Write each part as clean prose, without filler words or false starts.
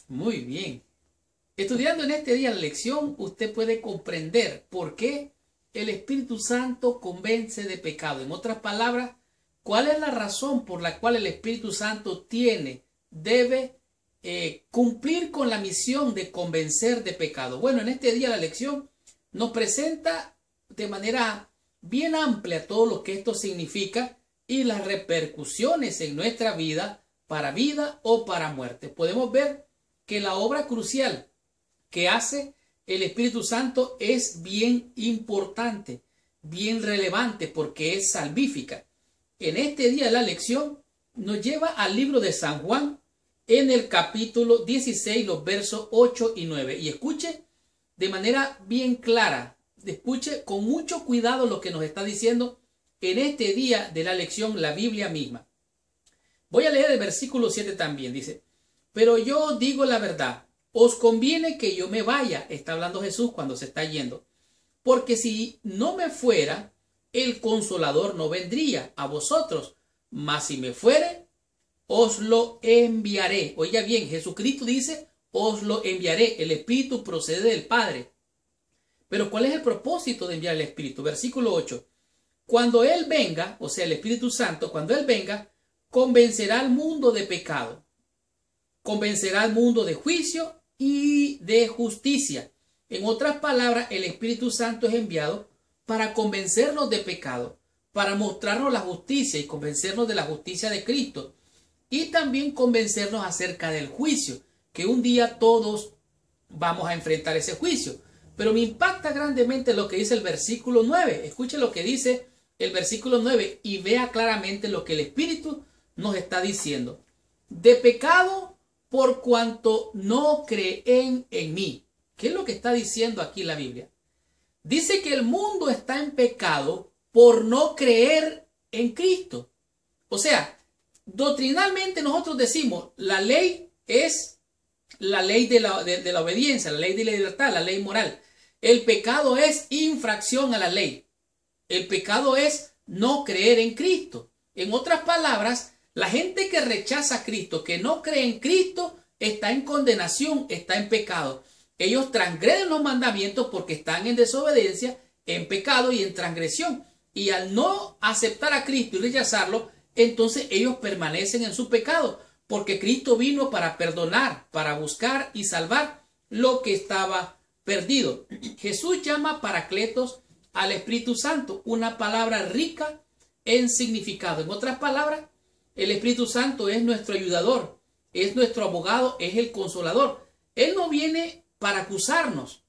Muy bien. Estudiando en este día la lección, usted puede comprender por qué el Espíritu Santo convence de pecado. En otras palabras, ¿cuál es la razón por la cual el Espíritu Santo debe cumplir con la misión de convencer de pecado? Bueno, en este día la lección nos presenta de manera bien amplia todo lo que esto significa y las repercusiones en nuestra vida o para muerte. Podemos ver que la obra crucial que hace el Espíritu Santo es bien importante, bien relevante, porque es salvífica. En este día la lección nos lleva al libro de San Juan en el capítulo 16, los versos 8 y 9. Y escuche de manera bien clara, escuche con mucho cuidado lo que nos está diciendo en este día de la lección la Biblia misma. Voy a leer el versículo 7 también. Dice: pero yo digo la verdad, os conviene que yo me vaya. Está hablando Jesús cuando se está yendo. Porque si no me fuera, el Consolador no vendría a vosotros. Mas si me fuere, os lo enviaré. Oiga bien, Jesucristo dice, os lo enviaré. El Espíritu procede del Padre. Pero ¿cuál es el propósito de enviar el Espíritu? Versículo 8. Cuando Él venga, o sea, el Espíritu Santo, cuando Él venga, convencerá al mundo de pecado, convencerá al mundo de juicio y de justicia. En otras palabras, el Espíritu Santo es enviado para convencernos de pecado, para mostrarnos la justicia y convencernos de la justicia de Cristo, y también convencernos acerca del juicio, que un día todos vamos a enfrentar ese juicio. Pero me impacta grandemente lo que dice el versículo 9. Escuche lo que dice el versículo 9 y vea claramente lo que el Espíritu nos está diciendo. De pecado por cuanto no creen en mí. ¿Qué es lo que está diciendo aquí la Biblia? Dice que el mundo está en pecado por no creer en Cristo. O sea, doctrinalmente nosotros decimos, la ley es la ley de la obediencia, la ley de la libertad, la ley moral. El pecado es infracción a la ley. El pecado es no creer en Cristo. En otras palabras, la gente que rechaza a Cristo, que no cree en Cristo, está en condenación, está en pecado. Ellos transgreden los mandamientos porque están en desobediencia, en pecado y en transgresión. Y al no aceptar a Cristo y rechazarlo, entonces ellos permanecen en su pecado, porque Cristo vino para perdonar, para buscar y salvar lo que estaba perdido. Jesús llama Paracletos al Espíritu Santo, una palabra rica en significado. En otras palabras, el Espíritu Santo es nuestro ayudador, es nuestro abogado, es el consolador. Él no viene para acusarnos,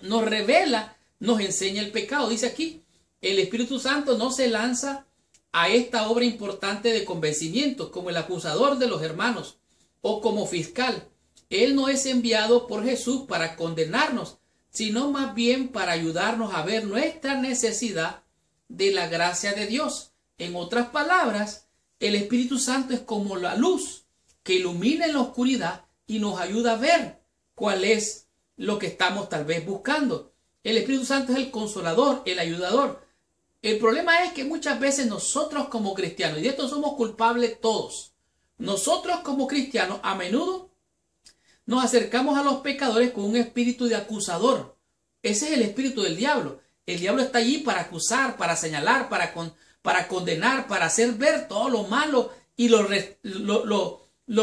nos revela, nos enseña el pecado. Dice aquí, el Espíritu Santo no se lanza a esta obra importante de convencimiento como el acusador de los hermanos o como fiscal. Él no es enviado por Jesús para condenarnos, sino más bien para ayudarnos a ver nuestra necesidad de la gracia de Dios. En otras palabras, el Espíritu Santo es como la luz que ilumina en la oscuridad y nos ayuda a ver cuál es lo que estamos tal vez buscando. El Espíritu Santo es el consolador, el ayudador. El problema es que muchas veces nosotros como cristianos, y de esto somos culpables todos, nosotros como cristianos a menudo nos acercamos a los pecadores con un espíritu de acusador. Ese es el espíritu del diablo. El diablo está allí para acusar, para señalar, para condenar, para hacer ver todo lo malo y lo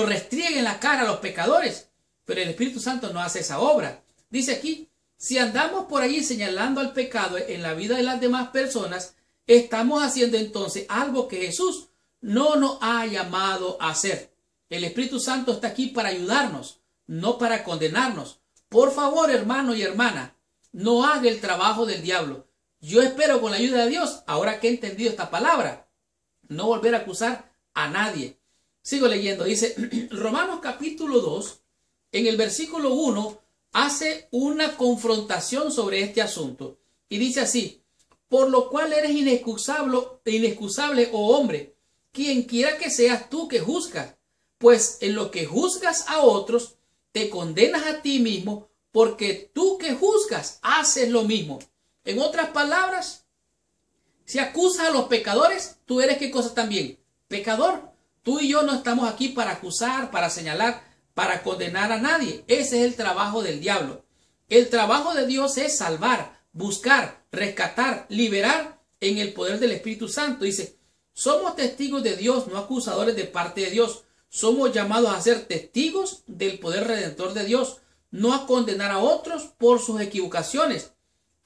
restriegue en la cara a los pecadores. Pero el Espíritu Santo no hace esa obra. Dice aquí, si andamos por allí señalando al pecado en la vida de las demás personas, estamos haciendo entonces algo que Jesús no nos ha llamado a hacer. El Espíritu Santo está aquí para ayudarnos, no para condenarnos. Por favor, hermano y hermana, no haga el trabajo del diablo. Yo espero con la ayuda de Dios, ahora que he entendido esta palabra, no volver a acusar a nadie. Sigo leyendo, dice Romanos capítulo 2, en el versículo 1, hace una confrontación sobre este asunto. Y dice así, por lo cual eres inexcusable, oh hombre, quien quiera que seas tú que juzgas, pues en lo que juzgas a otros, te condenas a ti mismo, porque tú que juzgas haces lo mismo. En otras palabras, si acusas a los pecadores, tú eres ¿qué cosa también? Pecador. Tú y yo no estamos aquí para acusar, para señalar. para condenar a nadie. Ese es el trabajo del diablo. El trabajo de Dios es salvar, buscar, rescatar, liberar en el poder del Espíritu Santo. Dice, somos testigos de Dios, no acusadores de parte de Dios. Somos llamados a ser testigos del poder redentor de Dios, no a condenar a otros por sus equivocaciones.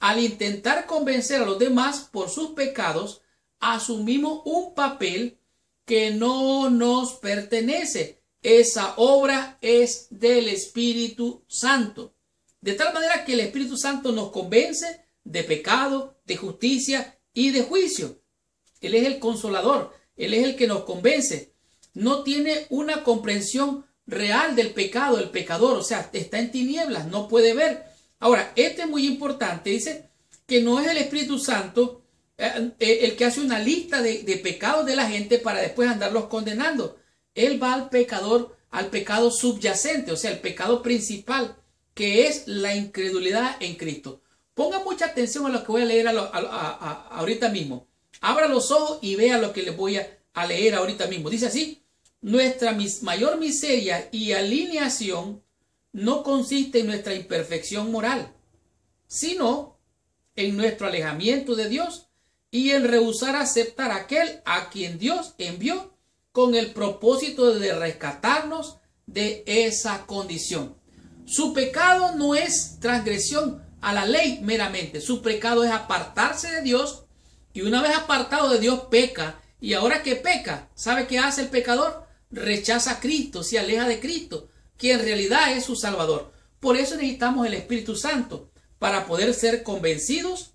Al intentar convencer a los demás por sus pecados, asumimos un papel que no nos pertenece. Esa obra es del Espíritu Santo. De tal manera que el Espíritu Santo nos convence de pecado, de justicia y de juicio. Él es el consolador, Él es el que nos convence. No tiene una comprensión real del pecado, el pecador, o sea, está en tinieblas, no puede ver. Ahora, este es muy importante, dice que no es el Espíritu Santo el que hace una lista de pecados de la gente para después andarlos condenando. Él va al pecador, al pecado subyacente, o sea, el pecado principal, que es la incredulidad en Cristo. Ponga mucha atención a lo que voy a leer ahorita mismo. Abra los ojos y vea lo que les voy a leer ahorita mismo. Dice así: nuestra mayor miseria y alineación no consiste en nuestra imperfección moral, sino en nuestro alejamiento de Dios y en rehusar aceptar a aquel a quien Dios envió con el propósito de rescatarnos de esa condición. Su pecado no es transgresión a la ley meramente. Su pecado es apartarse de Dios, y una vez apartado de Dios peca. Y ahora que peca, ¿sabe qué hace el pecador? Rechaza a Cristo, se aleja de Cristo, que en realidad es su Salvador. Por eso necesitamos el Espíritu Santo, para poder ser convencidos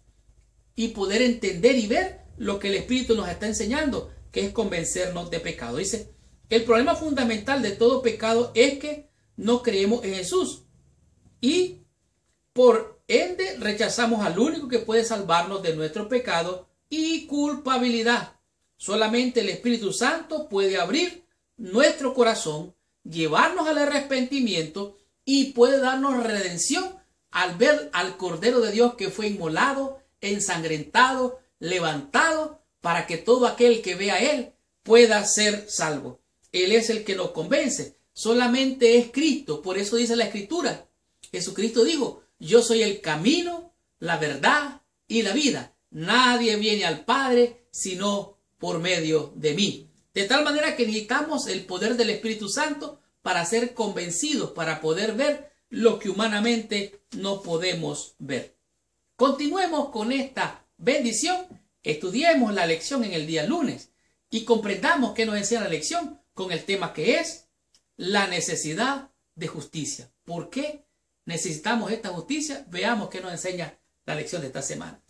y poder entender y ver lo que el Espíritu nos está enseñando, que es convencernos de pecado. Dice, el problema fundamental de todo pecado es que no creemos en Jesús y por ende rechazamos al único que puede salvarnos de nuestro pecado y culpabilidad. Solamente el Espíritu Santo puede abrir nuestro corazón, llevarnos al arrepentimiento y puede darnos redención al ver al Cordero de Dios que fue inmolado, ensangrentado, levantado, para que todo aquel que vea a Él pueda ser salvo. Él es el que nos convence. Solamente es Cristo. Por eso dice la Escritura. Jesucristo dijo, yo soy el camino, la verdad y la vida. Nadie viene al Padre sino por medio de mí. De tal manera que necesitamos el poder del Espíritu Santo para ser convencidos, para poder ver lo que humanamente no podemos ver. Continuemos con esta bendición, estudiemos la lección en el día lunes y comprendamos qué nos enseña la lección con el tema que es la necesidad de justicia. ¿Por qué necesitamos esta justicia? Veamos qué nos enseña la lección de esta semana.